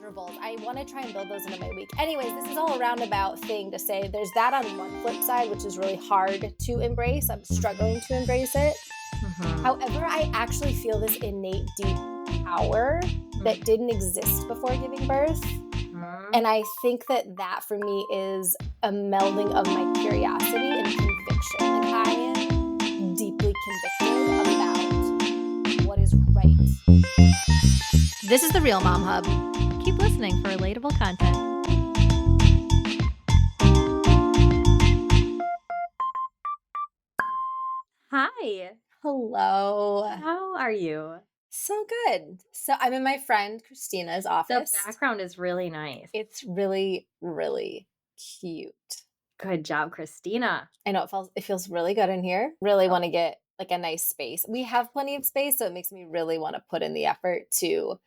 measurables. I want to try and build those into my week. Anyways, this is all a roundabout thing to say there's that on one flip side, which is really hard to embrace. I'm struggling to embrace it. However, I actually feel this innate deep power that didn't exist before giving birth. And I think that for me is a melding of my curiosity and conviction. Like I am deeply convicted about what is right. This is the Real Mom Hub. Keep listening for relatable content. Hi. Hello. How are you? So good. So I'm in my friend Christina's office. The background is really nice. It's really, really cute. Good job, Christina. I know it feels really good in here. Really want to get like a nice space. We have plenty of space, so it makes me really want to put in the effort to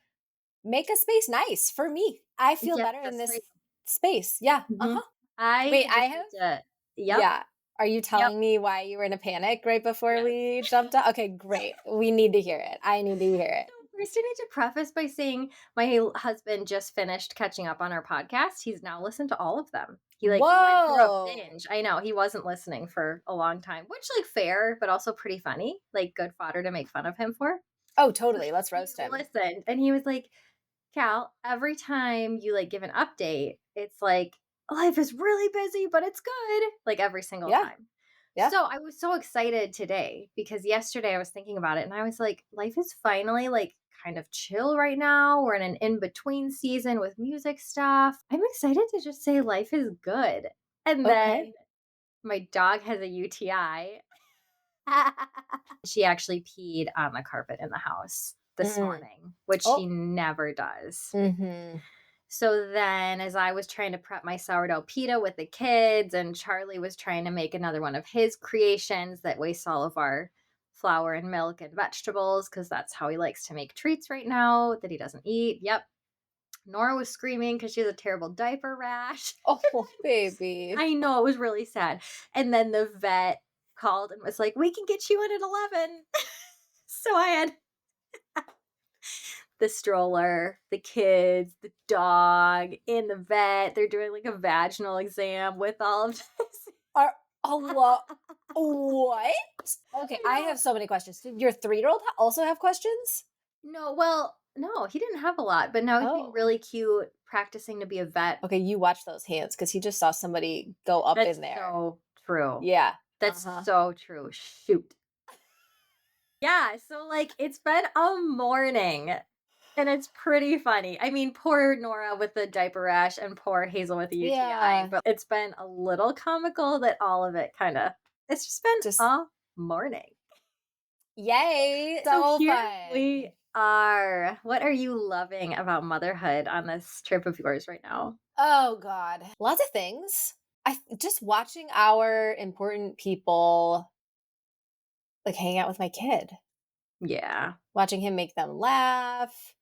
make a space nice for me. I feel better in this space. Yeah. Wait, I have? Yeah. Are you telling me why you were in a panic right before we jumped out? Okay, great. We need to hear it. I need to hear it. First, I need to preface by saying my husband just finished catching up on our podcast. He's now listened to all of them. He went through a binge. I know he wasn't listening for a long time, which fair, but also pretty funny. Like good fodder to make fun of him for. Oh, totally. Let's roast him. Listened, and he was like, Cal, every time you give an update, it's like life is really busy, but it's good. Like every single time. Yeah. So I was so excited today because yesterday I was thinking about it and I was like, life is finally kind of chill right now. We're in an in-between season with music stuff. I'm excited to just say life is good. And then my dog has a UTI. She actually peed on the carpet in the house this morning, which she never does. So then as I was trying to prep my sourdough pita with the kids and Charlie was trying to make another one of his creations that wastes all of our flour and milk and vegetables because that's how he likes to make treats right now that he doesn't eat. Yep. Nora was screaming because she has a terrible diaper rash. Oh, baby. I know. It was really sad. And then the vet called and was like, we can get you in at 11. So I had the stroller, the kids, the dog, in the vet. They're doing a vaginal exam with all of this. What? Okay, I have so many questions. Did your 3-year-old also have questions? No, he didn't have a lot, but now he's being really cute, practicing to be a vet. Okay, you watch those hands because he just saw somebody go up in there. That's so true. Yeah. That's so true. Shoot. Yeah, so it's been a morning. And it's pretty funny. I mean, poor Nora with the diaper rash and poor Hazel with the UTI. But it's been a little comical that all of it it's just been a morning. Yay. So here fun. We are. What are you loving about motherhood on this trip of yours right now? Oh, God. Lots of things. Just watching our important people hang out with my kid. Yeah. Watching him make them laugh.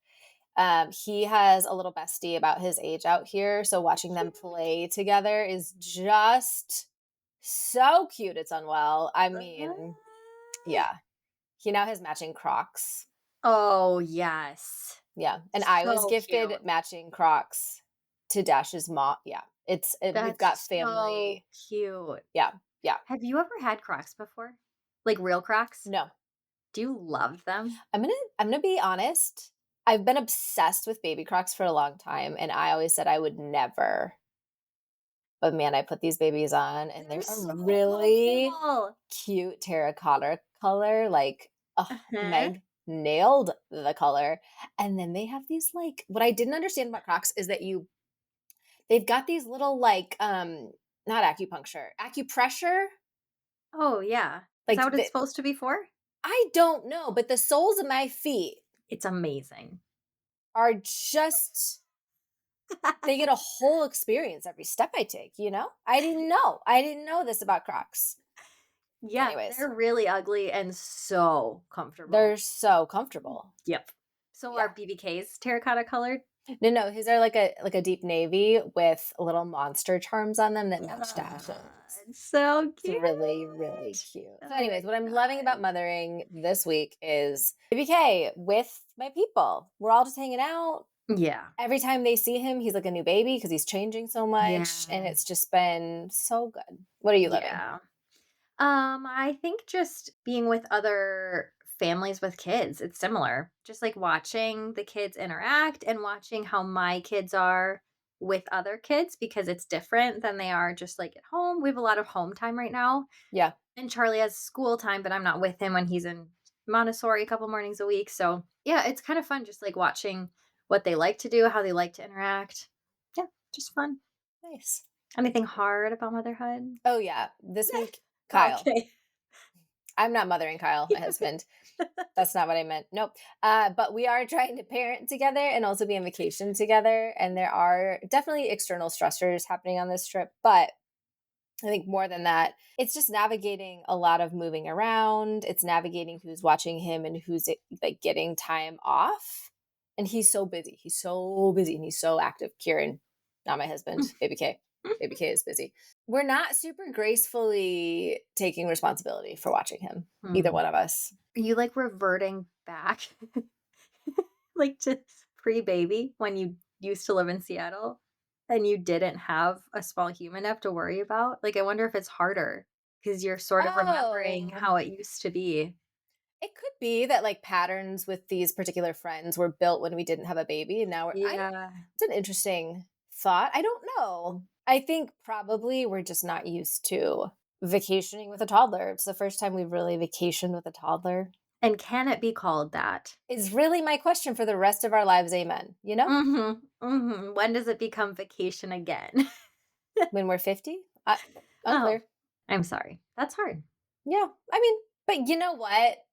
He has a little bestie about his age out here, so watching them play together is just so cute. It's unwell. I mean, yeah. He now has matching Crocs. Oh, yes. Yeah. And I was gifted matching Crocs to Dash's mom. Yeah. We've got family. So cute. Yeah. Yeah. Have you ever had Crocs before? Real Crocs? No. Do you love them? I'm gonna be honest. I've been obsessed with baby Crocs for a long time, and I always said I would never. But man, I put these babies on, and they're so really cute terracotta color. Meg nailed the color. And then they have these what I didn't understand about Crocs is that they've got these little not acupuncture, acupressure. Oh yeah, is that what it's supposed to be for? I don't know, but the soles of my feet. It's amazing. Are just, they get a whole experience every step I take, I didn't know this about Crocs. Yeah, anyways. They're really ugly and so comfortable. They're so comfortable. Yep. So are BBKs terracotta colored? No, his are like a deep navy with little monster charms on them that match Dash's. So cute. It's really, really cute. So anyways, what I'm loving about mothering this week is BBK with my people. We're all just hanging out. Yeah. Every time they see him, he's like a new baby because he's changing so much, and Yeah. it's just been so good. What are you loving? Yeah. I think just being with other families with kids, it's similar. Just like watching the kids interact and watching how my kids are with other kids because it's different than they are just like at home. We have a lot of home time right now. Yeah. And Charlie has school time, but I'm not with him when he's in Montessori a couple mornings a week. So, yeah, it's kind of fun just like watching what they like to do, how they like to interact. Yeah, just fun. Nice. Anything hard about motherhood? Oh, yeah. This week, Kyle. Okay. I'm not mothering Kyle, my husband. That's not what I meant. Nope. But we are trying to parent together and also be on vacation together. And there are definitely external stressors happening on this trip. But I think more than that, it's just navigating a lot of moving around. It's navigating who's watching him and who's like getting time off. And he's so busy. He's so busy and he's so active. Kieran, not my husband, baby K. Baby K is busy. We're not super gracefully taking responsibility for watching him, either Hmm. one of us. Are you like reverting back like to pre-baby when you used to live in Seattle and you didn't have a small human to have to worry about? Like, I wonder if it's harder because you're sort of remembering Oh, how it used to be. it could be that like patterns with these particular friends were built when we didn't have a baby. And now Yeah. it's an interesting thought. I don't know. I think probably we're just not used to vacationing with a toddler. It's the first time we've really vacationed with a toddler. And can it be called that? Is really my question for the rest of our lives. Amen. You know, Mhm. Mhm. When does it become vacation again? when we're 50? Oh, Unclear. I'm sorry. That's hard. Yeah. I mean, but you know what?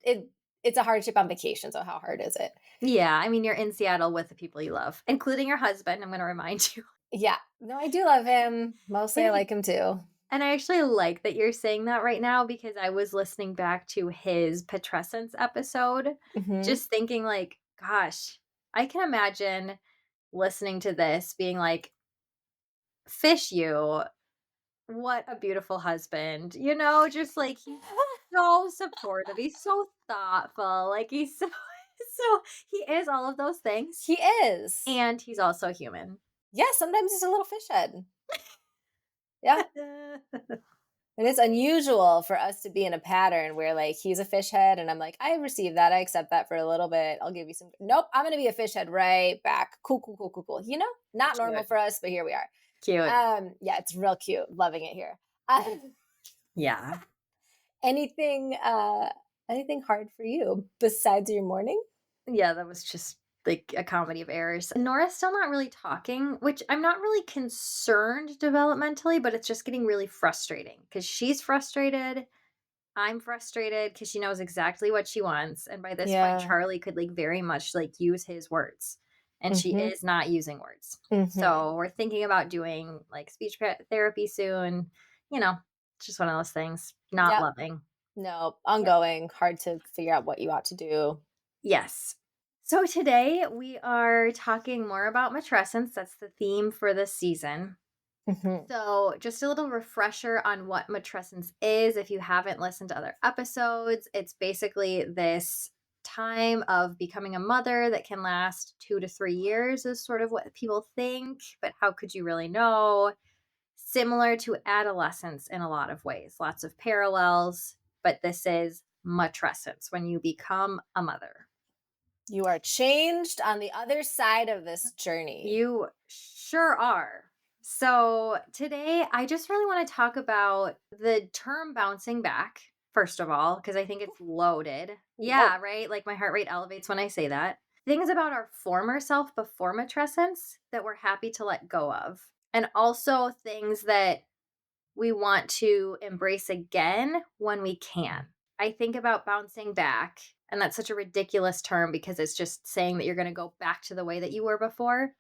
It's a hardship on vacation. So how hard is it? Yeah, I mean, you're in Seattle with the people you love, including your husband, I'm gonna remind you. Yeah. No, I do love him. Mostly I Yeah, like him too. and I actually like that you're saying that right now because I was listening back to his matrescence episode, Hmm. just thinking like, gosh, I can imagine listening to this being like, "Fish you, what a beautiful husband." Just like he's so supportive, he's so thoughtful, like he's so so he is all of those things, He is. and he's also human. Yeah, sometimes he's a little fish head. Yeah. And it's unusual for us to be in a pattern where like he's a fish head and I'm like, I receive that. I accept that for a little bit. I'll give you some. Nope. I'm going to be a fish head right back. Cool, cool, cool, cool, cool. Not normal Cute, for us, but here we are. cute. Yeah, it's real cute. Loving it here. Yeah. Anything, anything hard for you besides your morning? Yeah, that was just like a comedy of errors. Nora's still not really talking, which I'm not really concerned developmentally, but it's just getting really frustrating because she's frustrated. I'm frustrated because she knows exactly what she wants. And by this point, Yeah. Charlie could like very much like use his words. And she Mm-hmm. is not using words. Mm-hmm. So we're thinking about doing like therapy soon. You know, it's just one of those things. Not Yep. loving. No, Yep. ongoing. Hard to figure out what you ought to do. Yes. So today we are talking more about matrescence. That's the theme for this season. Mm-hmm. So, just a little refresher on what matrescence is if you haven't listened to other episodes. It's basically this time of becoming a mother that can last 2 to 3 years, is sort of what people think. But how could you really know? Similar to adolescence in a lot of ways, lots of parallels. But this is matrescence when you become a mother. You are changed on the other side of this journey. You sure are. So, today I just really want to talk about the term bouncing back, first of all, because I think it's loaded. Yeah, Whoa. right? Like my heart rate elevates when I say that. Things about our former self before matrescence that we're happy to let go of. And also things that we want to embrace again when we can. I think about bouncing back, and that's such a ridiculous term because it's just saying that you're going to go back to the way that you were before,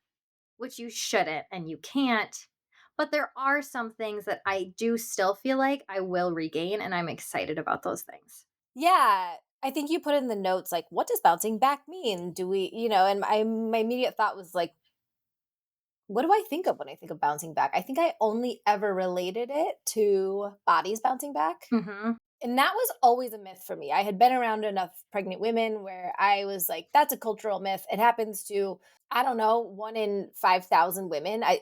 which you shouldn't and you can't. But there are some things that I do still feel like I will regain, and I'm excited about those things. Yeah. I think you put in the notes like, what does bouncing back mean? Do we, and my immediate thought was like, what do I think of when I think of bouncing back? I think I only ever related it to bodies bouncing back. Hmm. And that was always a myth for me. I had been around enough pregnant women where I was like, that's a cultural myth. It happens to, I don't know, 1 in 5,000 women. I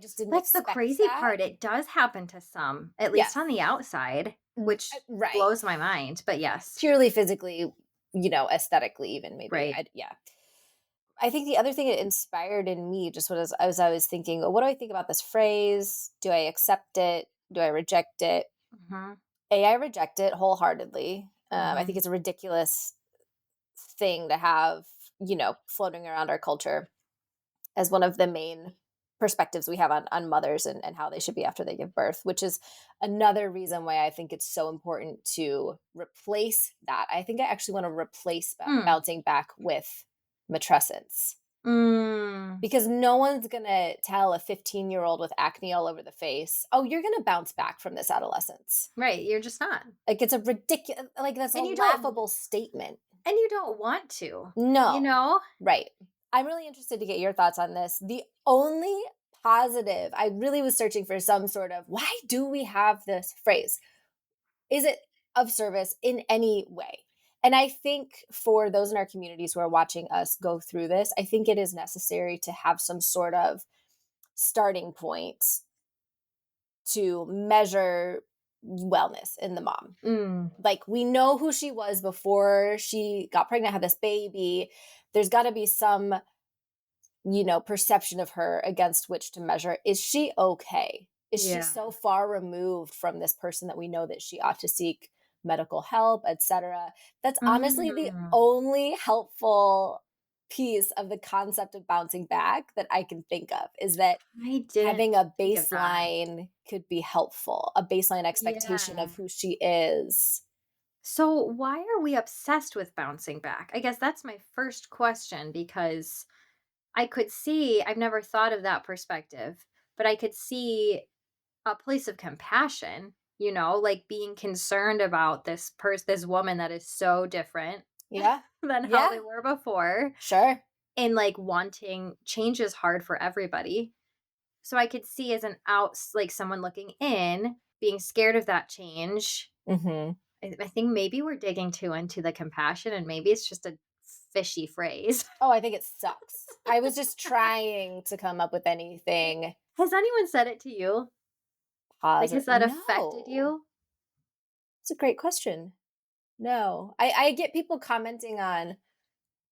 just didn't That's the expect crazy that. part, it does happen to some, at Yes. least on the outside, which Right. blows my mind, but yes. Purely physically, aesthetically even maybe. Right. Yeah. I think the other thing it inspired in me just was as I was thinking, "Oh, what do I think about this phrase? Do I accept it? Do I reject it?" Mhm, I reject it wholeheartedly. I think mhm, it's a ridiculous thing to have, floating around our culture as one of the main perspectives we have on mothers and how they should be after they give birth, which is another reason why I think it's so important to replace that. I think I actually want to replace mm, bouncing back with matrescence mm, because no one's going to tell a 15-year-old with acne all over the face, oh, you're going to bounce back from this adolescence. right, you're just not. Like it's a ridiculous, like that's a And you don't laughable statement. and you don't want to, you No. know? Right. I'm really interested to get your thoughts on this. The only positive, I really was searching for some sort of why do we have this phrase? Is it of service in any way? And I think for those in our communities who are watching us go through this, I think it is necessary to have some sort of starting point to measure wellness in the mom. Mm, Like we know who she was before she got pregnant, had this baby. There's got to be some perception of her against which to measure. Is she okay? Is she yeah. so far removed from this person that we know that she ought to seek medical help, etc.? That's honestly the Mm, only helpful piece of the concept of bouncing back that I can think of is that I didn't having a think of that. baseline could be helpful, a baseline expectation Yeah. of who she is. So, why are we obsessed with bouncing back? I guess that's my first question because I could see, I've never thought of that perspective, but I could see a place of compassion, like being concerned about this woman that is so different Yeah. than how they Yeah. were before, Sure. and like wanting change is hard for everybody. So I could see as an like someone looking in, being scared of that change. Mhm. I think maybe we're digging too into the compassion and maybe it's just a fishy phrase. Oh, I think it sucks. I was just trying to come up with anything Has anyone said it to you? Like, has positive. that affected No. you? It's a great question. No. I get people commenting on,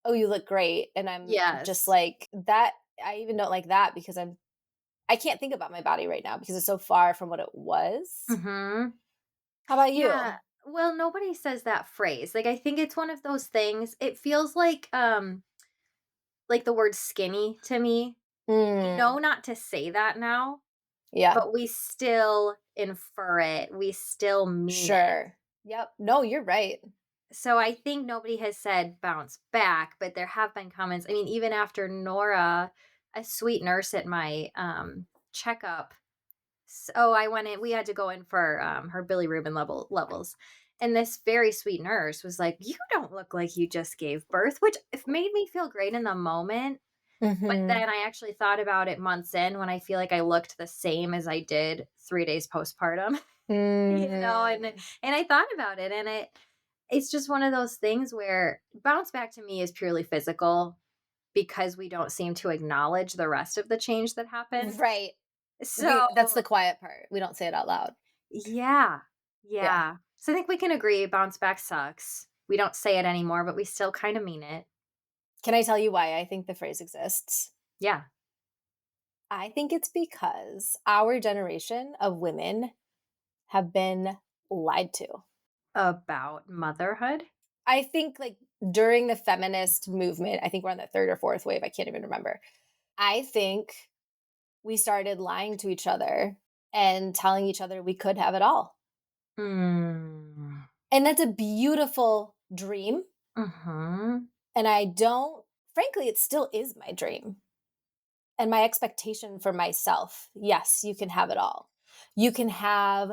"Oh, you look great." And I'm just Yes. like, that I even don't like that because I can't think about my body right now because it's so far from what it was. Mhm. How about Yeah. you? Well, nobody says that phrase. Like, I think it's one of those things. It feels like the word skinny to me. We know Mm, not to say that now, yeah, but we still infer it. We still mean it. sure. Yep. No, you're right. So I think nobody has said bounce back, but there have been comments. I mean, even after Nora, a sweet nurse at my checkup. So I went in. We had to go in for her bilirubin levels, and this very sweet nurse was like, "You don't look like you just gave birth," which made me feel great in the moment. But Mhm. then I actually thought about it months in when I feel like I looked the same as I did 3 days postpartum. And Mm. I thought about it, and it's just one of those things where bounce back to me is purely physical because we don't seem to acknowledge the rest of the change that happened. Right. So, That's the quiet part. We don't say it out loud. yeah. Yeah. Yeah. So I think we can agree bounce back sucks. We don't say it anymore, but we still kind of mean it. Can I tell you why I think the phrase exists? Yeah. I think it's because our generation of women have been lied to. About motherhood. I think like during the feminist movement, I think we're on the third or fourth wave, I can't even remember. I think we started lying to each other and telling each other we could have it all. Mm. And that's a beautiful dream. Mm-hmm. And I don't, frankly, it still is my dream and my expectation for myself. Yes, you can have it all. You can have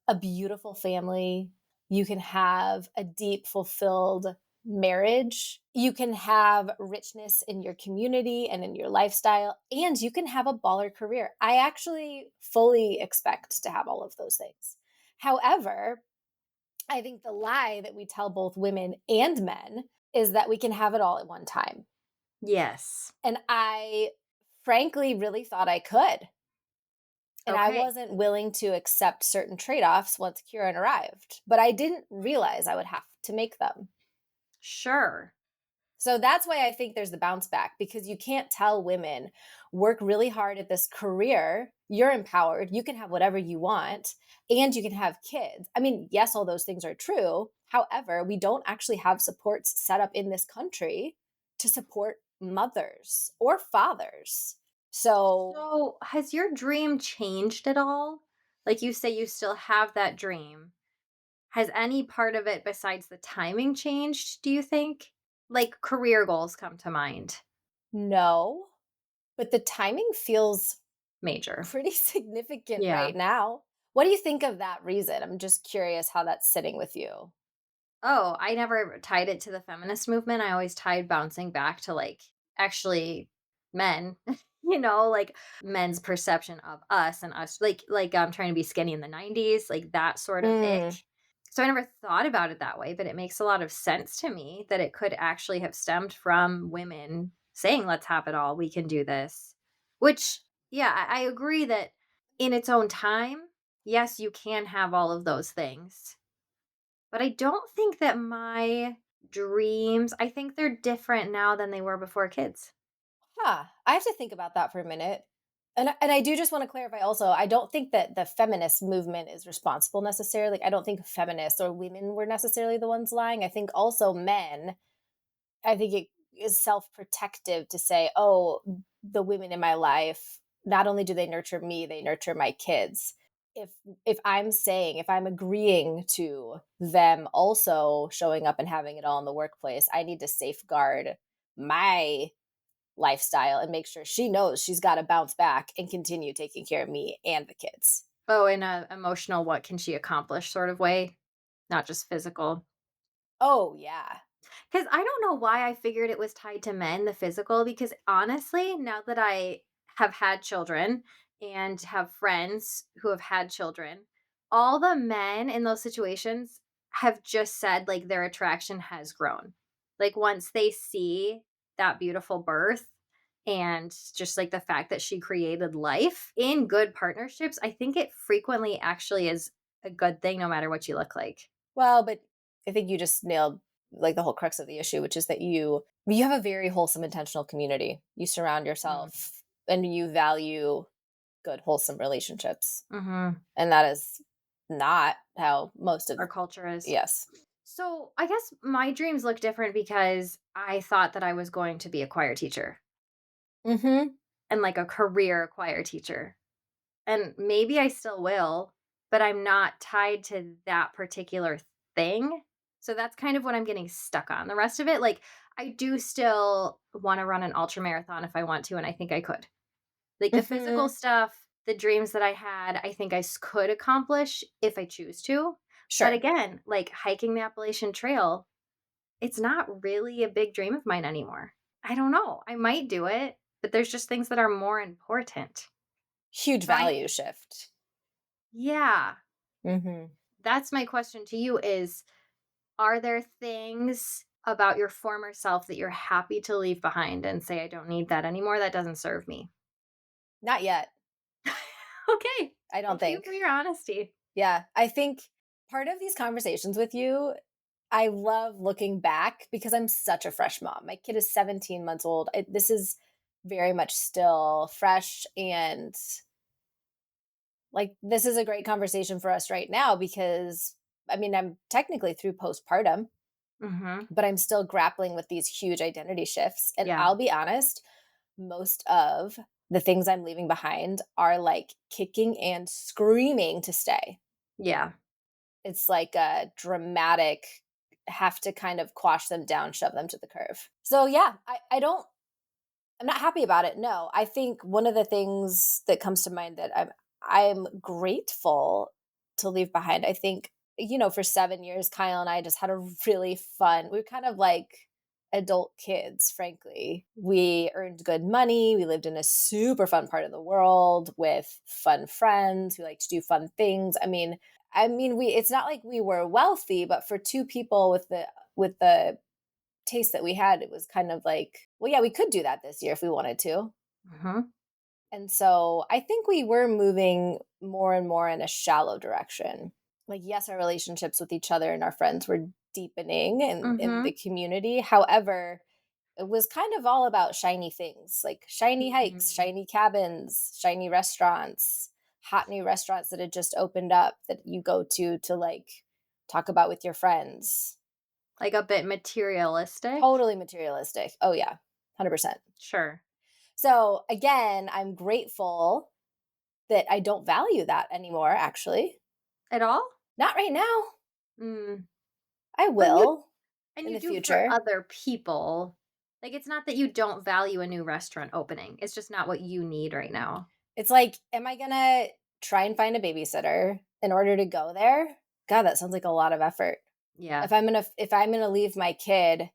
a beautiful family. You can have a deep, fulfilled marriage. You can have richness in your community and in your lifestyle, and you can have a baller career. I actually fully expect to have all of those things. However, I think the lie that we tell both women and men is that we can have it all at one time. Yes. And I frankly really thought I could. And I Okay. wasn't willing to accept certain trade offs once Kieran arrived, but I didn't realize I would have to make them. Sure. So that's why I think there's the bounce back, because you can't tell women, work really hard at this career. You're empowered. You can have whatever you want and you can have kids. I mean, yes, all those things are true. However, we don't actually have supports set up in this country to support mothers or fathers. So, So, has your dream changed at all? Like you say, you still have that dream. Has any part of it besides the timing changed, do you think? Like career goals come to mind. no, but the timing feels Major. pretty significant Yeah. right now. What do you think of that reason? I'm just curious how that's sitting with you. Oh, I never tied it to the feminist movement. I always tied bouncing back to like actually men, like men's perception of us and us like trying to be skinny in the 90s, like that sort of ick. Mm. So I never thought about it that way, but it makes a lot of sense to me that it could actually have stemmed from women saying, let's have it all. We can do this. Which, yeah, I agree that in its own time, yes, you can have all of those things, but I don't think that my dreams, I think they're different now than they were before kids. Huh. I have to think about that for a minute. And I do just want to clarify also, I don't think that the feminist movement is responsible necessarily. I don't think feminists or women were necessarily the ones lying. I think also men, I think it is self-protective to say, "Oh, the women in my life, not only do they nurture me, they nurture my kids." If if I'm agreeing to them also showing up and having it all in the workplace, I need to safeguard my lifestyle and make sure she knows she's got to bounce back and continue taking care of me and the kids. Oh, in a emotional, what can she accomplish sort of way, not just physical. Oh, yeah. Because I don't know why I figured it was tied to men, the physical, because honestly, now that I have had children and have friends who have had children, all the men in those situations have just said like their attraction has grown. Like once they see that beautiful birth and just like the fact that she created life in good partnerships, I think it frequently actually is a good thing no matter what you look like. Well, but I think you just nailed like the whole crux of the issue, which is that you have a very wholesome intentional community. You surround yourself and you value good wholesome relationships. Mm-hmm. And that is not how most of Our culture is. yes. So I guess my dreams look different because I thought that I was going to be a choir teacher Mhm. and like a career choir teacher. And maybe I still will, but I'm not tied to that particular thing. So that's kind of what I'm getting stuck on. The rest of it, like I do still want to run an ultra marathon if I want to, and I think I could. Like the physical Mhm. stuff, the dreams that I had, I think could accomplish if I choose to. But Sure. again, like hiking the Appalachian Trail, it's not really a big dream of mine anymore. I don't know. I might do it, but there's just things that are more important. Huge So value shift. yeah, Mhm. that's my question to you is, are there things about your former self that you're happy to leave behind and say, I don't need that anymore? That doesn't serve me. Not yet. Okay. I don't Thank you think. for your honesty. Yeah, I think part of these conversations with you, I love looking back because I'm such a fresh mom. My kid is 17 months old. This is very much still fresh and like this is a great conversation for us right now because I mean, I'm technically through postpartum, Hmm. but I'm still grappling with these huge identity shifts. And Yeah. I'll be honest, most of the things I'm leaving behind are like kicking and screaming to stay. Yeah. It's like a dramatic have to kind of quash them down, shove them to the curve. So yeah, I'm not happy about it. No. I think one of the things that comes to mind that I'm grateful to leave behind. I think, for 7 years, Kyle and I just had a really fun, we were kind of like adult kids, frankly. We earned good money. We lived in a super fun part of the world with fun friends who like to do fun things. I mean, I mean, it's not like we were wealthy, but for two people with the taste that we had, it was kind of like, well, yeah, we could do that this year if we wanted to. Mhm. And so I think we were moving more and more in a shallow direction. Like, yes, our relationships with each other and our friends were deepening in the Mhm. community. However, it was kind of all about shiny things, like shiny hikes, Mhm. shiny cabins, shiny restaurants, hot new restaurants that had just opened up that you go to like talk about with your friends. Like a bit materialistic? Totally materialistic. Oh yeah, 100%. Sure. So again, I'm grateful that I don't value that anymore, actually. At all? Not right now. Mm. I But you will and in you the do for future. other people. Like, it's not that you don't value a new restaurant opening, it's just not what you need right now. It's like, am I gonna try and find a babysitter in order to go there? God, that sounds like a lot of effort. Yeah. If I'm gonna leave my kid,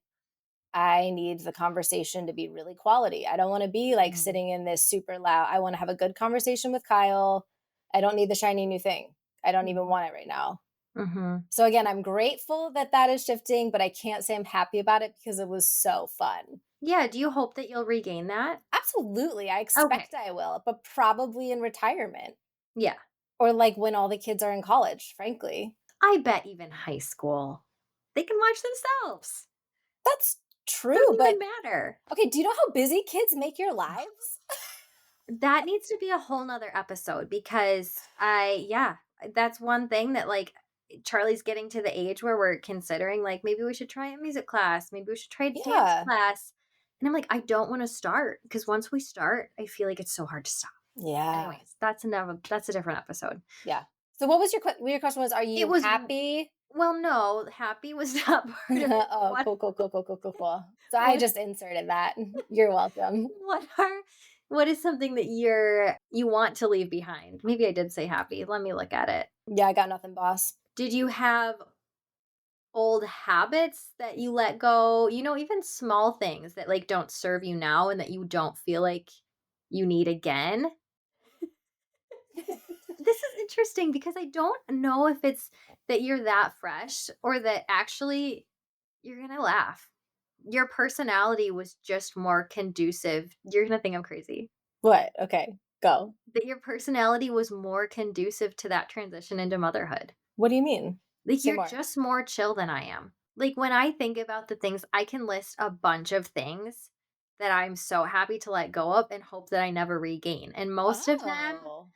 I need the conversation to be really quality. I don't want to be like Mhm. sitting in this super loud. I want to have a good conversation with Kyle. I don't need the shiny new thing. I don't even Mhm. want it right now. Mhm. So again, I'm grateful that that is shifting, but I can't say I'm happy about it because it was so fun. Yeah, do you hope that you'll regain that? Absolutely. I Okay. expect I will, but probably in retirement Yeah. or like when all the kids are in college, frankly. I bet even high school, they can watch themselves. That's true, Doesn't but even matter. okay, do you know how busy kids make your lives? That needs to be a whole nother episode because yeah, that's one thing that like Charlie's getting to the age where we're considering like maybe we should try a music class, maybe we should try a dance Yeah. class. And I'm like, I don't want to start because once we start, I feel like it's so hard to stop. Yeah. Anyways, that's a different episode. Yeah. So what was your question was, are It you was happy? well, no, happy was not part of it. But Oh, cool, cool, cool, cool, cool, cool, cool. So I what just inserted that. You're welcome. what are what is something that you want to leave behind? Maybe I did say happy. Let me look at it. Yeah, I got nothing, boss. Did you have old habits that you let go? You know, even small things that like don't serve you now and that you don't feel like you need again? This is interesting because I don't know if it's that you're that fresh or that actually you're going to laugh. Your personality was just more conducive. You're going to think I'm crazy. What? Okay, go. That your personality was more conducive to that transition into motherhood. What do you mean? Like, Say you're more. just more chill than I am. Like, when I think about the things, I can list a bunch of things that I'm so happy to let go of and hope that I never regain. And most of them, Oh,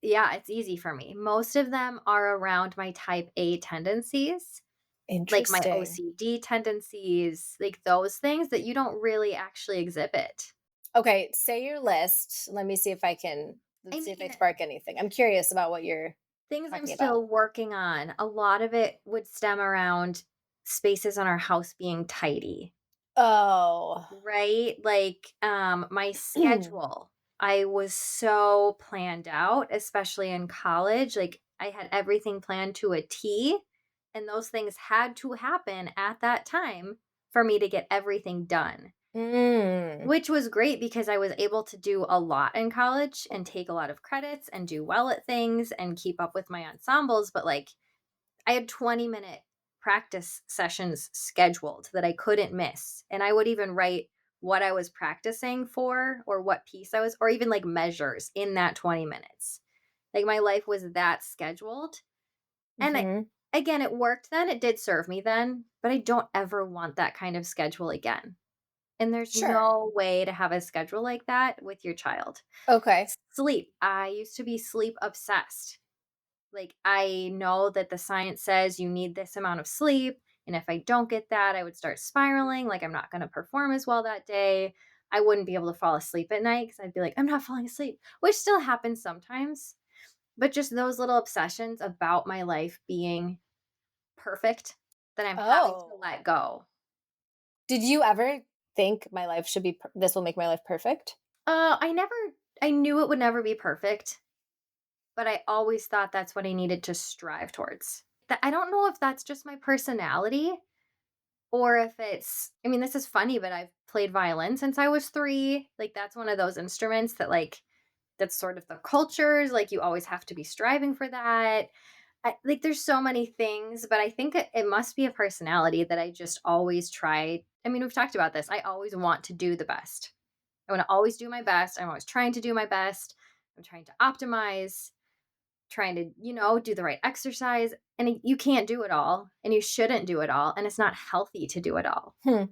yeah, it's easy for me. Most of them are around my type A tendencies, like my interesting. OCD tendencies, like those things that you don't really actually exhibit. Okay, say your list. Let me see if I can I let's see if I mean, spark anything. I'm curious about what you're things I'm talking about. still working on, a lot of it would stem around spaces on our house being tidy, Oh. right? Like, my schedule, I was so planned out, especially in college. Like, I had everything planned to a T, and those things had to happen at that time for me to get everything done. Mm. Which was great because I was able to do a lot in college and take a lot of credits and do well at things and keep up with my ensembles, but, like, I had 20-minute practice sessions scheduled that I couldn't miss, and I would even write what I was practicing for or what piece I was or even, like, measures in that 20 minutes. Like, my life was that scheduled, and Mhm. again, it worked then, it did serve me then, but I don't ever want that kind of schedule again. And there's Sure. no way to have a schedule like that with your child. Okay. Sleep. I used to be sleep obsessed. Like, I know that the science says you need this amount of sleep. And if I don't get that, I would start spiraling. Like, I'm not going to perform as well that day. I wouldn't be able to fall asleep at night because I'd be like, I'm not falling asleep, which still happens sometimes. But just those little obsessions about my life being perfect that I'm having to Oh. let go. Did you ever think my life should be this will make my life perfect? I knew it would never be perfect, but I always thought that's what I needed to strive towards. I don't know if that's just my personality or if it's I mean, this is funny, but I've played violin since I was 3. Like, that's one of those instruments that, like, that's sort of the cultures, like, you always have to be striving for that. like there's so many things, but I think it must be a personality that I just always try. I mean, we've talked about this. I always want to do the best. I want to always do my best. I'm always trying to do my best. I'm trying to optimize, trying to, do the right exercise. And you can't do it all and you shouldn't do it all. And it's not healthy to do it all. Hmm.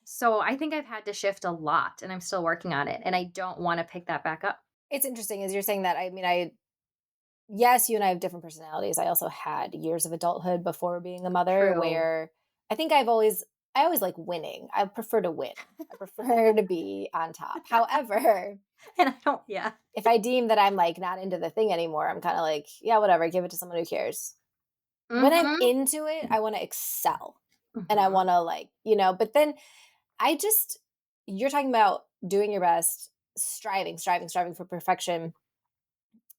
So I think I've had to shift a lot and I'm still working on it. And I don't want to pick that back up. It's interesting as you're saying that. I mean, yes, you and I have different personalities. I also had years of adulthood before being a mother True. where I think I always like winning. I prefer to win. I prefer to be on top. However, And I don't, yeah. if I deem that I'm like not into the thing anymore, I'm kind of like, yeah, whatever, give it to someone who cares. When I'm Mm-hmm. into it, I want to excel and I Mm-hmm. want to like, but then I just, you're talking about doing your best, striving for perfection. And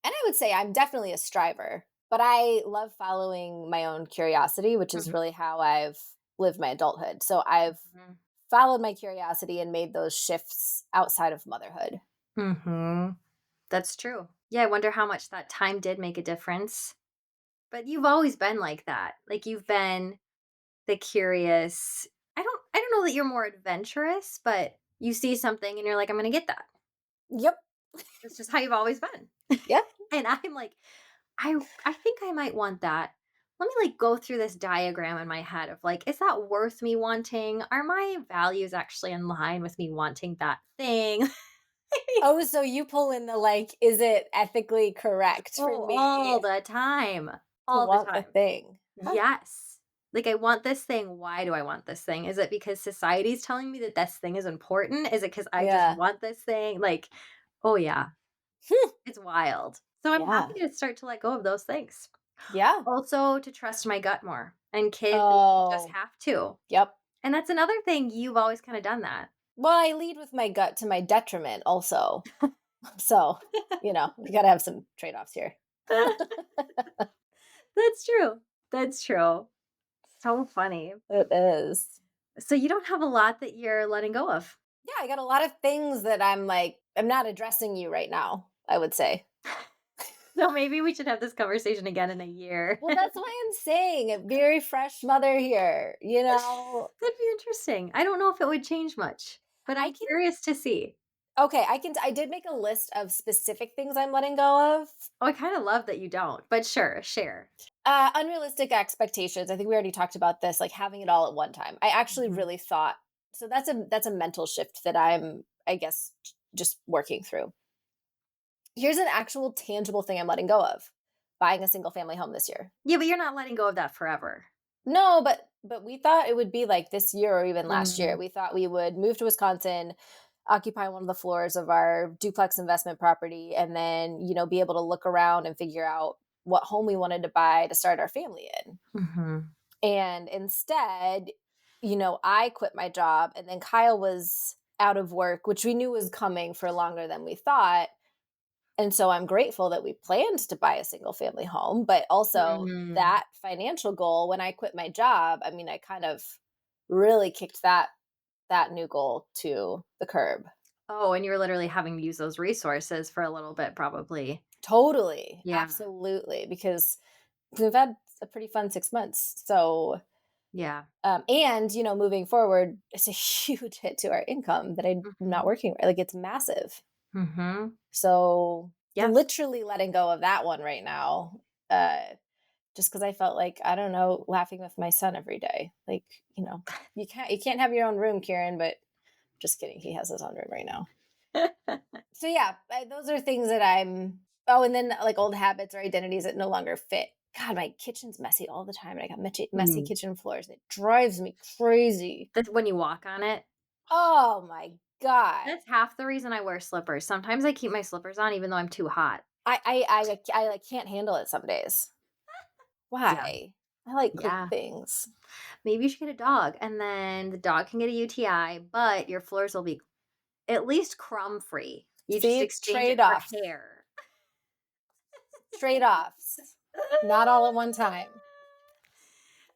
I would say I'm definitely a striver, but I love following my own curiosity, which is really how I've lived my adulthood. So I've Mm-hmm. followed my curiosity and made those shifts outside of motherhood. Mm-hmm. That's true. Yeah, I wonder how much that time did make a difference. But you've always been like that. Like you've been the curious. I don't know that you're more adventurous, but you see something and you're like, I'm gonna get that. Yep. That's just how you've always been. Yeah. And I'm like, I think I might want that. Let me like go through this diagram in my head of like, is that worth me wanting? Are my values actually in line with me wanting that thing? Oh, so you pull in the like, is it ethically correct for Oh, all me the time. to All the want the time. thing? Huh. Yes. Like, I want this thing. Why do I want this thing? Is it because society's telling me that this thing is important? Is it because I just Yeah. want this thing? Like, oh, yeah, Hmm. it's wild. So I'm happy Yeah. to start to let go of those things. Yeah. Also, to trust my gut more. And kids, you just Oh, have to. yep. And that's another thing. You've always kind of done that. Well, I lead with my gut to my detriment also. So, we got to have some trade offs here. That's true. That's true. So funny. It is. So you don't have a lot that you're letting go of. Yeah, I got a lot of things that I'm like, I'm not addressing you right now, I would say. So maybe we should have this conversation again in a year. Well, that's why I'm saying a very fresh mother here. That'd be interesting. I don't know if it would change much, but I I'm can, curious to see. okay, I did make a list of specific things I'm letting go of. Oh, I kind of love that you don't, but sure, share. Unrealistic expectations. I think we already talked about this, like having it all at one time. I actually Mhm. really thought so that's a mental shift that I'm, I guess, just working through. Here's an actual tangible thing I'm letting go of. Buying a single family home this year. Yeah, but you're not letting go of that forever. No, but we thought it would be like this year or even last year. Mm. We thought we would move to Wisconsin, occupy one of the floors of our duplex investment property, and then, be able to look around and figure out what home we wanted to buy to start our family in. Mhm. And instead, I quit my job and then Kyle was out of work, which we knew was coming for longer than we thought. And so I'm grateful that we planned to buy a single family home, but also Mm. that financial goal when I quit my job, I mean, I kind of really kicked that new goal to the curb. Oh, and you're literally having to use those resources for a little bit, probably. Totally. Yeah. Absolutely. Because we've had a pretty fun 6 months. So, Yeah. and, moving forward, it's a huge hit to our income that I'm not Mhm. working. Like it's massive. Mhm. So Yeah. literally letting go of that one right now. Just because I felt like, I don't know, laughing with my son every day. Like, you can't have your own room, Kieran, but just kidding. He has his own room right now. So yeah, those are things that I'm oh, and then like old habits or identities that no longer fit. God, my kitchen's messy all the time, and I got messy Mm. kitchen floors, and it drives me crazy. That's when you walk on it. Oh my god. That's half the reason I wear slippers. Sometimes I keep my slippers on even though I'm too hot. I like can't handle it some days. Yeah. Why? I like clean Yeah. things. Maybe you should get a dog and then the dog can get a UTI, but your floors will be at least crumb free. You just See, exchange it trade for offs. hair. Trade offs. Not all at one time.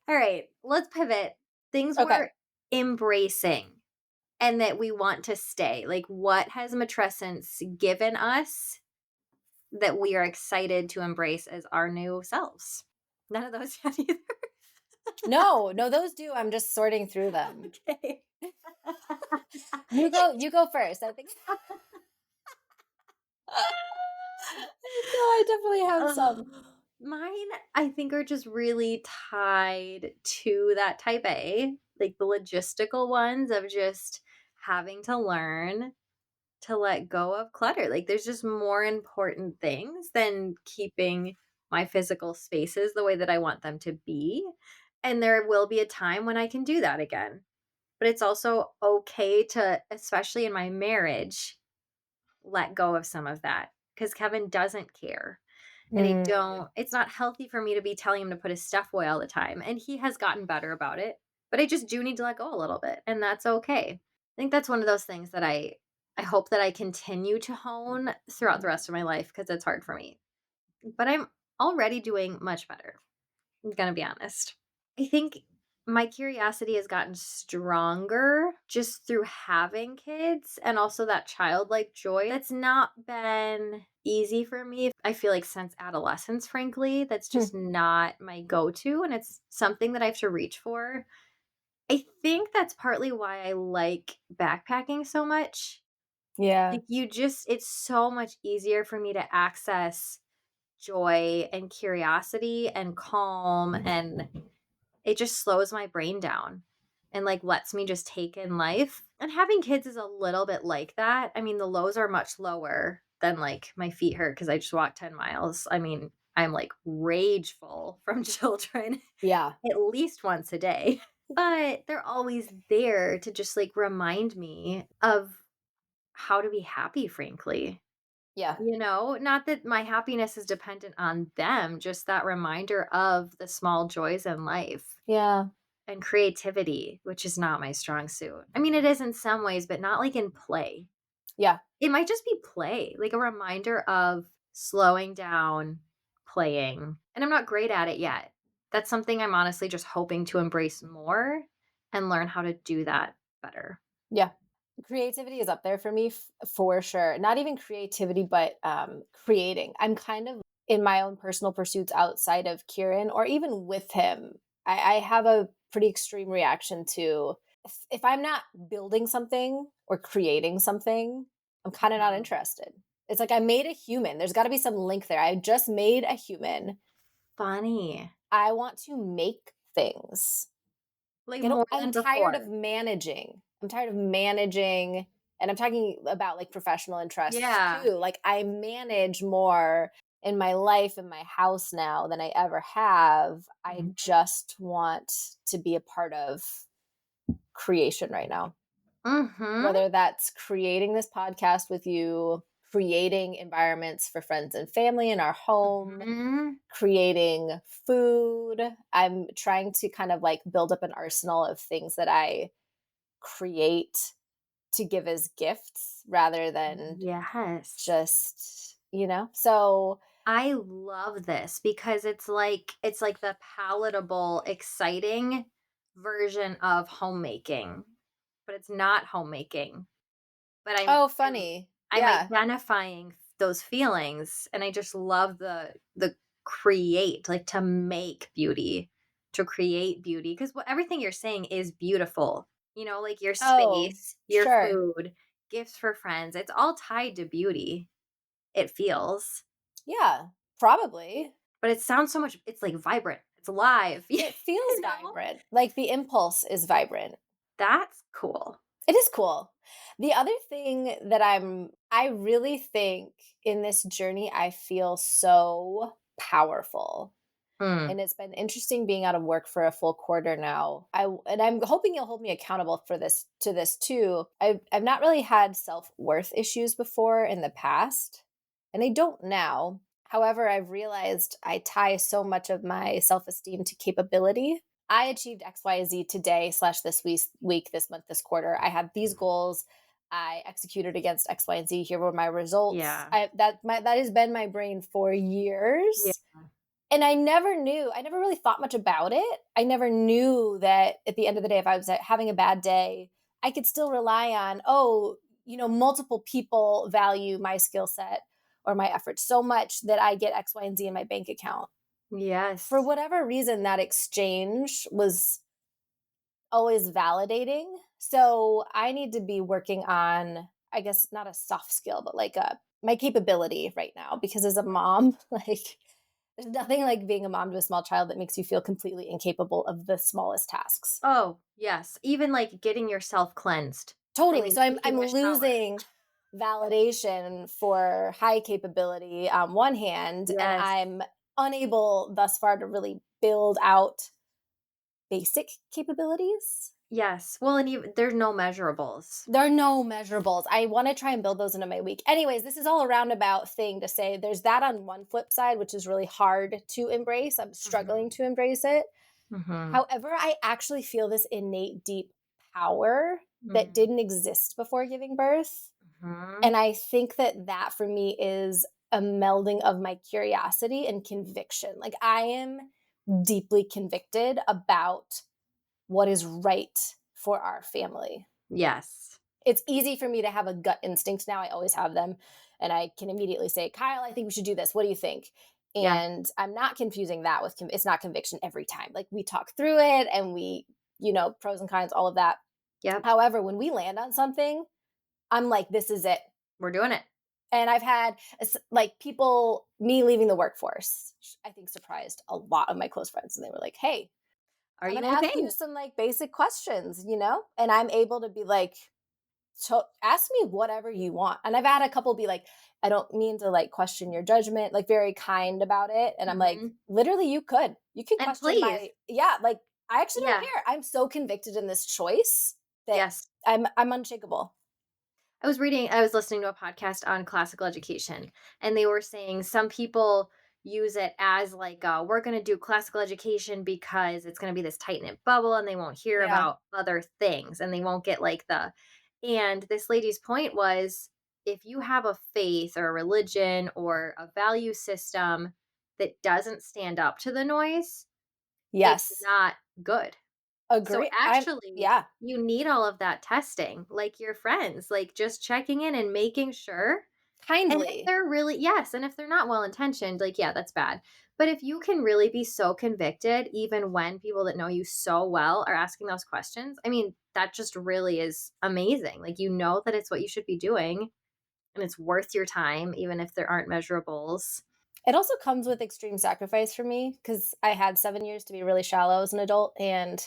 All right, let's pivot. Things Okay. we're embracing and that we want to stay. Like, what has matrescence given us that we are excited to embrace as our new selves? None of those yet either. No, those do. I'm just sorting through them. Okay. You go first. I think no, I definitely have some. Mine, I think, are just really tied to that type A, like the logistical ones of just having to learn to let go of clutter. Like there's just more important things than keeping my physical spaces the way that I want them to be. And there will be a time when I can do that again. But it's also okay to, especially in my marriage, let go of some of that because Kevin doesn't care. And I Mm, don't, it's not healthy for me to be telling him to put his stuff away all the time. And he has gotten better about it. But I just do need to let go a little bit. And that's okay. I think that's one of those things that I hope that I continue to hone throughout the rest of my life because it's hard for me. But I'm already doing much better. I'm gonna be honest. I think my curiosity has gotten stronger just through having kids and also that childlike joy. That's not been easy for me. I feel like since adolescence, frankly, that's just not my go to. And it's something that I have to reach for. I think that's partly why I like backpacking so much. yeah. Like it's so much easier for me to access joy and curiosity and calm, and it just slows my brain down and like lets me just take in life. And having kids is a little bit like that. I mean, the lows are much lower than like my feet hurt because I just walked 10 miles. I mean, I'm like rageful from children Yeah. at least once a day, but they're always there to just like remind me of how to be happy, frankly. Yeah. Not that my happiness is dependent on them, just that reminder of the small joys in life Yeah. and creativity, which is not my strong suit. I mean, it is in some ways, but not like in play. Yeah. It might just be play, like a reminder of slowing down, playing. And I'm not great at it yet. That's something I'm honestly just hoping to embrace more and learn how to do that better. Yeah. Creativity is up there for me for sure. Not even creativity, but creating. I'm kind of in my own personal pursuits outside of Kieran or even with him. I have a pretty extreme reaction to if I'm not building something or creating something, I'm kind of not Mhm. interested. It's like I made a human. There's got to be some link there. I just made a human. Funny. I want to make things. Like I don't more I'm than tired of before. managing. I'm tired of managing, and I'm talking about, like, professional interests Yeah. too. Like, I manage more in my life, in my house now than I ever have. I Mhm. just want to be a part of creation right now. Mhm. Whether that's creating this podcast with you, creating environments for friends and family in our home, Mhm. creating food. I'm trying to kind of, like, build up an arsenal of things that I create to give as gifts rather than Yes. just, so I love this because it's like the palatable, exciting version of homemaking, but it's not homemaking. But oh, I'm funny. I'm Yeah. identifying those feelings, and I just love the create, like to make beauty, to create beauty because what everything you're saying is beautiful. Like your Oh, space, your sure. food, gifts for friends. It's all tied to beauty. It feels. Yeah, probably. But it sounds so much it's like vibrant. It's alive. It feels You know? vibrant. Like the impulse is vibrant. That's cool. It is cool. The other thing that I really think in this journey I feel so powerful. Mm. And it's been interesting being out of work for a full quarter now. And I'm hoping you'll hold me accountable for this too. I've not really had self-worth issues before in the past, and I don't now. However, I've realized I tie so much of my self-esteem to capability. I achieved XYZ today slash this week, this month, this quarter. I had these goals. I executed against X, Y, and Z. Here were my results. Yeah. That has been my brain for Yeah. years, and I never really thought much about it. I never knew that at the end of the day, if I was having a bad day, I could still rely on, multiple people value my skill set or my efforts so much that I get X, Y, and Z in my bank account. For Yes. whatever reason, that exchange was always validating. So I need to be working on, I guess, not a soft skill, but like my capability right now. Because as a mom, like, there's nothing like being a mom to a small child that makes you feel completely incapable of the smallest tasks. Oh, yes. Even like getting yourself cleansed. I Totally. mean, So I'm taking a shower. losing validation for high capability on one hand, and Yes. I'm unable thus far to really build out basic capabilities. Yes. Well, and even there's no measurables. There are no measurables. I want to try and build those into my week. Anyways, this is all a roundabout thing to say there's that on one flip side, which is really hard to embrace. I'm Mhm. struggling to embrace it. Mhm. However, I actually feel this innate deep power that Mhm. didn't exist before giving birth. Mhm. And I think that that for me is a melding of my curiosity and conviction. Like I am deeply convicted about what is right for our family. Yes. It's easy for me to have a gut instinct now. I always have them. And I can immediately say, Kyle, I think we should do this. What do you think? Yeah. And I'm not confusing that with, it's not conviction every time. Like we talk through it and we, pros and cons, all of that. Yep. However, when we land on something, I'm like, this is it. We're doing it. And I've had like people, me leaving the workforce, I think surprised a lot of my close friends. And they were like, hey, Are I'm you going to ask okay? you some like basic questions, And I'm able to be like, so ask me whatever you want. And I've had a couple be like, I don't mean to like question your judgment, like very kind about it. And I'm like, Mhm. literally, you can And question please. my, yeah, like I actually don't Yeah. care. I'm so convicted in this choice that Yes. I'm unshakable. I was listening to a podcast on classical education, and they were saying some people use it as like, we're going to do classical education because it's going to be this tight knit bubble and they won't hear Yeah. about other things and they won't get like and this lady's point was if you have a faith or a religion or a value system that doesn't stand up to the noise, it's Yes. not good. So Agree. actually, Yeah, you need all of that testing, like your friends, like just checking in and making sure. And if kindly. they're really, yes, and if they're not well intentioned, like, yeah, that's bad. But if you can really be so convicted, even when people that know you so well are asking those questions, I mean, that just really is amazing. Like, you know that it's what you should be doing and it's worth your time, even if there aren't measurables. It also comes with extreme sacrifice for me because I had 7 years to be really shallow as an adult and,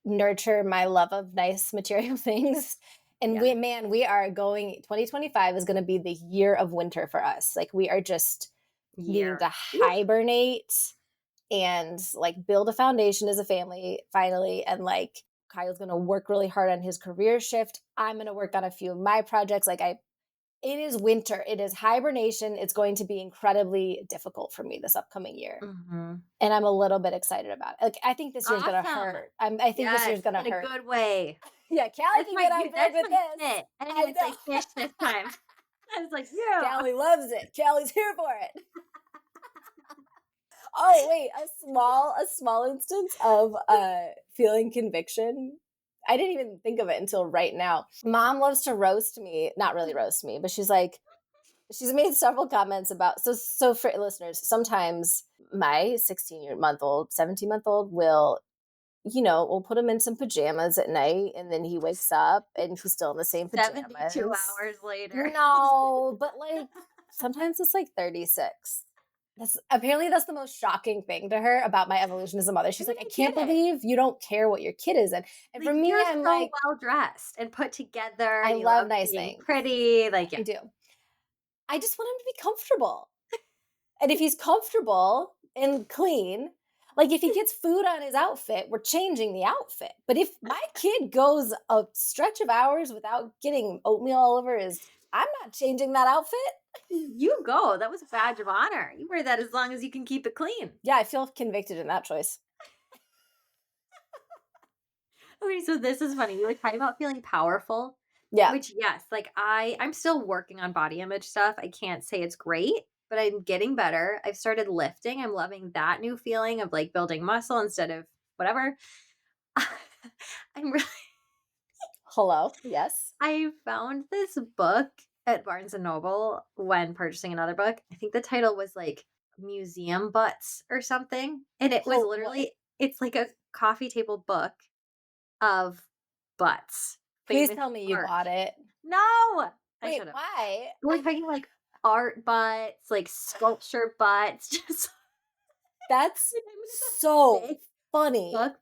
nurture my love of nice material things. And Yeah. we are 2025 is going to be the year of winter for us. Like we are just needing Year. to hibernate and like build a foundation as a family finally. And like Kyle's going to work really hard on his career shift. I'm going to work on a few of my projects. It is winter. It is hibernation. It's going to be incredibly difficult for me this upcoming year. Hmm. And I'm a little bit excited about it. Like, I think this year's going to Awesome. hurt. I think this Yes, year's going to in a hurt. good way. Yeah, Callie can get on board That's with my this. shit. I didn't I even know. say fish this time. I was like, yeah. Callie loves it. Callie's here for it. Oh, wait, a small instance of feeling conviction. I didn't even think of it until right now. Mom loves to roast me, not really roast me, but she's made several comments about so for listeners, sometimes my 16-month-old, 17-month-old will put him in some pajamas at night and then he wakes up and he's still in the same 72 pajamas. hours later. No, but like sometimes it's like 36. That's the most shocking thing to her about my evolution as a mother. I She's mean, like, I I can't get it. believe you don't care what your kid is in. And Like, for me, you're I'm so like, well dressed and put together. I You love love nice being things. pretty. Like, yeah. I do. I just want him to be comfortable. And if he's comfortable and clean, like if he gets food on his outfit, we're changing the outfit. But if my kid goes a stretch of hours without getting oatmeal all over I'm not changing that outfit. You go. That was a badge of honor. You wear that as long as you can keep it clean. Yeah, I feel convicted in that choice. Okay, so this is funny. You were talking about feeling powerful, Yeah. which yes, like I'm still working on body image stuff. I can't say it's great, but I'm getting better. I've started lifting. I'm loving that new feeling of like building muscle instead of whatever. I'm really Hello. Yes. I found this book at Barnes and Noble when purchasing another book. I think the title was like museum butts or something. And it was What? literally, it's like a coffee table book of butts, Please famous tell me you art. bought it. No, I Wait, should have. why? We're talking like art butts, like sculpture butts, just That's I mean, it's a so big funny. book.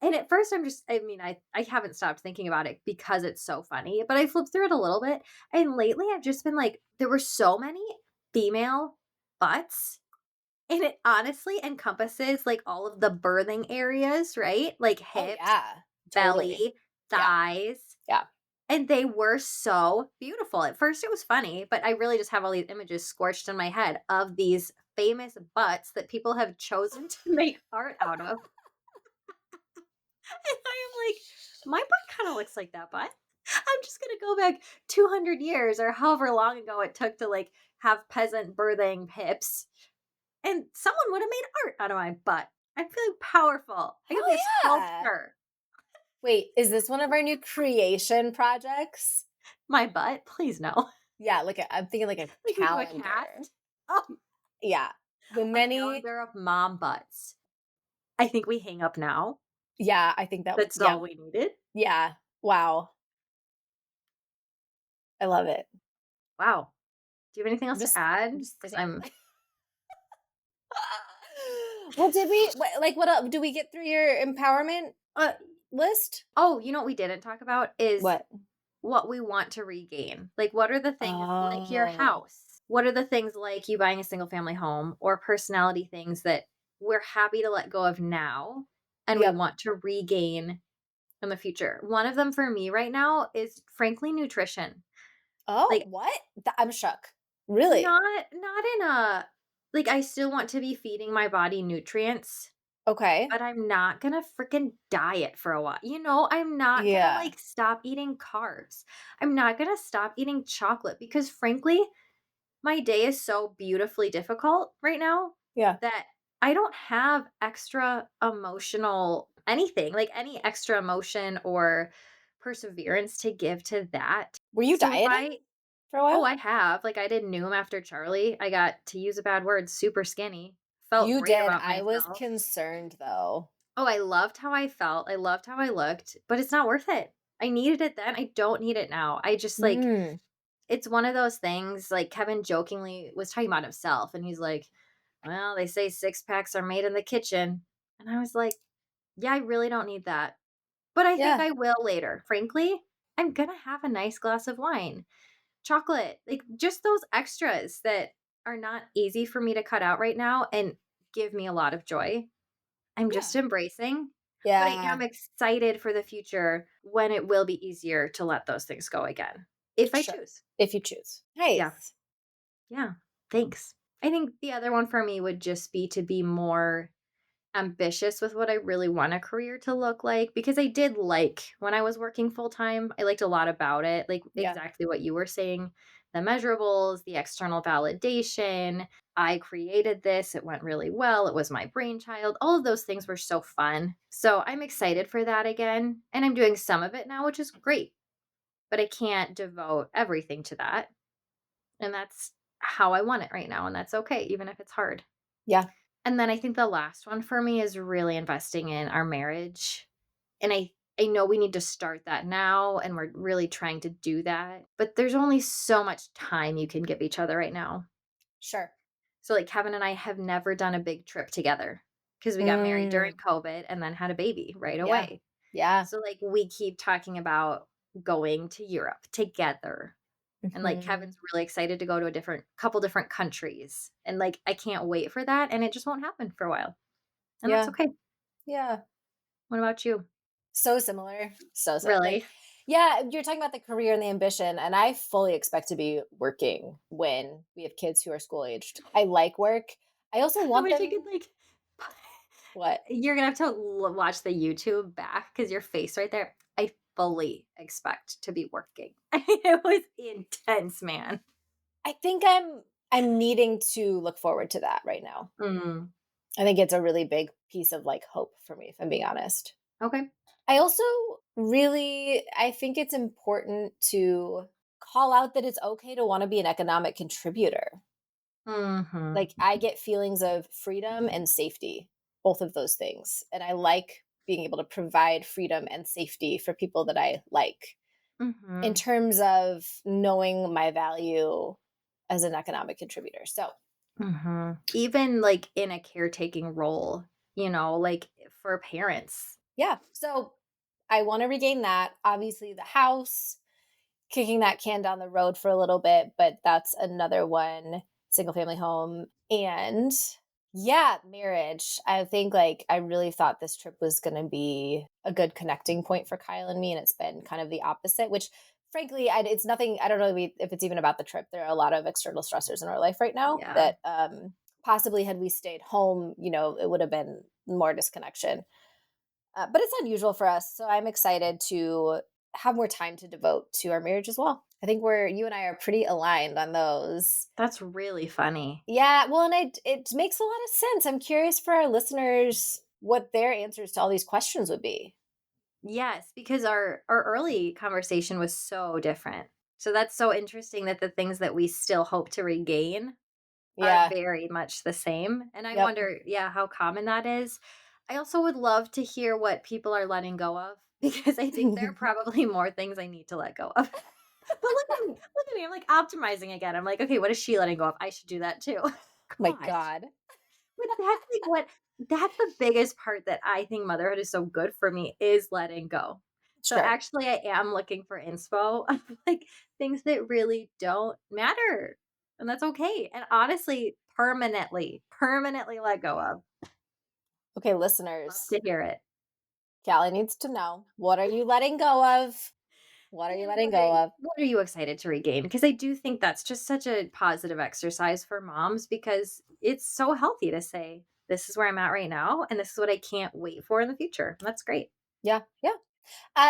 And at first I'm just, I mean, I haven't stopped thinking about it because it's so funny, but I flipped through it a little bit. And lately I've just been like, there were so many female butts. And it honestly encompasses like all of the birthing areas, right? Like Oh hips, yeah, totally. belly, Yeah, thighs. yeah. And they were so beautiful. At first it was funny, but I really just have all these images scorched in my head of these famous butts that people have chosen to make art out of. And I am like, my butt kind of looks like that butt. I'm just gonna go back 200 years or however long ago it took to like have peasant birthing hips, and someone would have made art out of my butt. I'm feeling powerful. I could be a Hell yeah. sculptor. Wait, is this one of our new creation projects? My butt, please no. Yeah, I'm thinking like a Like we do a calendar. cast. Oh, Yeah. The a many calendar of mom butts. I think we hang up now. yeah, I think that That's yeah. all we needed. Yeah. Wow. I love it. Wow. Do you have anything else to I'm add? just Because sitting. I'm Well, did we like what else? Do we get through your empowerment list? oh, you know what we didn't talk about is What? what we want to regain. Like, what are the things like your Oh. house? What are the things like you buying a single family home or personality things that we're happy to let go of now and we Yep. want to regain in the future? One of them for me right now is frankly nutrition. Oh, Like, what? I'm shook. Really? not in a like I still want to be feeding my body nutrients, Okay. but I'm not gonna freaking diet for a while. I'm not gonna Yeah. like stop eating carbs. I'm not gonna stop eating chocolate because frankly, my day is so beautifully difficult right now Yeah. that I don't have extra emotional anything, like any extra emotion or perseverance to give to that. Were you So if dieting I for a oh, while? I have. Like I did Noom after Charlie. I got to use a bad word, super skinny. Felt You great did. about I was myself. concerned though. Oh, I loved how I felt. I loved how I looked, but it's not worth it. I needed it then. I don't need it now. I just like Mm. it's one of those things like Kevin jokingly was talking about himself and he's like, "Well, they say six packs are made in the kitchen." And I was like, "Yeah, I really don't need that." But I think Yeah. I will later. Frankly, I'm going to have a nice glass of wine, chocolate, like just those extras that are not easy for me to cut out right now and give me a lot of joy. I'm Yeah. just embracing, but I Yeah. am excited for the future when it will be easier to let those things go again, if I Sure. choose. If you choose. Yeah. Nice. Yeah. Thanks. I think the other one for me would just be to be more ambitious with what I really want a career to look like because I did like when I was working full time, I liked a lot about it, like Yeah. exactly what you were saying, the measurables, the external validation. I created this, it went really well, it was my brainchild. All of those things were so fun. So I'm excited for that again. And I'm doing some of it now, which is great, but I can't devote everything to that. And that's how I want it right now. And that's okay, even if it's hard. Yeah. And then I think the last one for me is really investing in our marriage. And I know we need to start that now and we're really trying to do that. But there's only so much time you can give each other right now. Sure. So like Kevin and I have never done a big trip together because we got married during Mm. COVID and then had a baby right Yeah. away. Yeah. So like we keep talking about going to Europe together. And like Mhm. Kevin's really excited to go to a different couple different countries. And like I can't wait for that and it just won't happen for a while. And that's Yeah. okay. Yeah. What about you? So similar. Like, Really? yeah, you're talking about the career and the ambition, and I fully expect to be working when we have kids who are school aged. I like work. I also I want wish I them. could like What? you're gonna have to watch the YouTube back because your face right there. I fully expect to be working. It was intense, man. I think I'm needing to look forward to that right now. Mm, I think it's a really big piece of like hope for me, if I'm being honest. okay. I also I think it's important to call out that it's okay to want to be an economic contributor. Mhm. Like, I get feelings of freedom and safety, both of those things. And I like being able to provide freedom and safety for people that I like in Mhm. terms of knowing my value as an economic contributor. So, Mhm. Even, like, in a caretaking role, like, for parents. yeah. So, I want to regain that. Obviously, the house, kicking that can down the road for a little bit, but that's another one, single family home. And yeah, marriage. I think like I really thought this trip was going to be a good connecting point for Kyle and me, and it's been kind of the opposite, which frankly, it's nothing. I don't know if it's even about the trip. There are a lot of external stressors in our life right now Yeah. that possibly had we stayed home, it would have been more disconnection. But it's unusual for us, so I'm excited to have more time to devote to our marriage as well. I think you and I are pretty aligned on those. That's really funny. Yeah, well, and it makes a lot of sense. I'm curious for our listeners what their answers to all these questions would be. Yes, because our early conversation was so different. So that's so interesting that the things that we still hope to regain are Yeah. very much the same, and I Yep. wonder, yeah, how common that is. I also would love to hear what people are letting go of because I think there are probably more things I need to let go of. But look at me, I'm, like, optimizing again. I'm like, "Okay, what is she letting go of? I should do that too." My Gosh. God. But that's the biggest part that I think motherhood is so good for me is letting go. So Sure. actually I am looking for inspo of like things that really don't matter. And that's okay. And honestly, permanently let go of. Okay, Love listeners, to hear it. Callie needs to know, what are you letting go of? What are you And letting go of? what are you excited to regain? Because I do think that's just such a positive exercise for moms because it's so healthy to say, this is where I'm at right now, and this is what I can't wait for in the future. That's great. Yeah, yeah.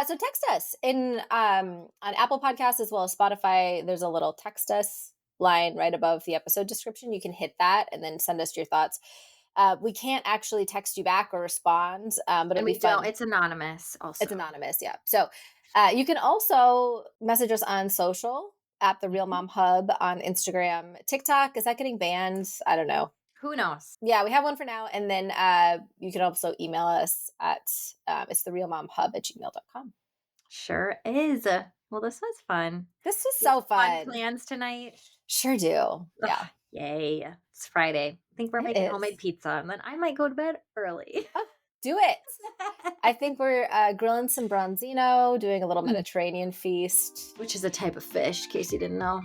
So text us in on Apple Podcasts as well as Spotify. There's a little text us line right above the episode description. You can hit that and then send us your thoughts. We can't actually text you back or respond, but And it'll be we don't, fun. it's anonymous It's also. anonymous, yeah. So you can also message us on social at the Real Mhm. Mom Hub on Instagram. TikTok, is that getting banned? I don't know. Who knows? Yeah, we have one for now. And then you can also email us at it's the realmomhub@gmail.com. Sure is. Well, this was fun. This was You have so fun fun. plans tonight? Sure do. Yeah, Ugh, yay. It's Friday. I think we're it making homemade is. pizza, and then I might go to bed early. Oh, do it. I think we're grilling some bronzino, doing a little Mm, Mediterranean feast. which is a type of fish, in case you didn't know.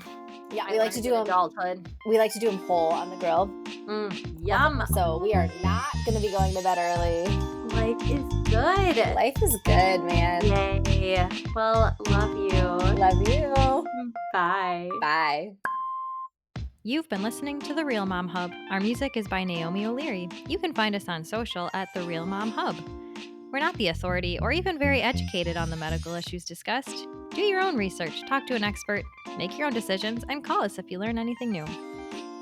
Yeah, I learned in adulthood. we like to do them whole on the grill. Love Yum. it. So we are not going to be going to bed early. Life is good. Life is good, man. Yay. Well, love you. Love you. Bye. Bye. You've been listening to The Real Mom Hub. Our music is by Naomi O'Leary. You can find us on social at The Real Mom Hub. We're not the authority or even very educated on the medical issues discussed. Do your own research, talk to an expert, make your own decisions, and call us if you learn anything new.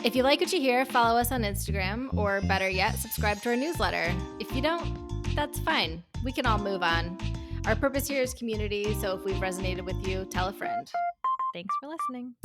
If you like what you hear, follow us on Instagram, or better yet, subscribe to our newsletter. If you don't, that's fine. We can all move on. Our purpose here is community, so if we've resonated with you, tell a friend. Thanks for listening.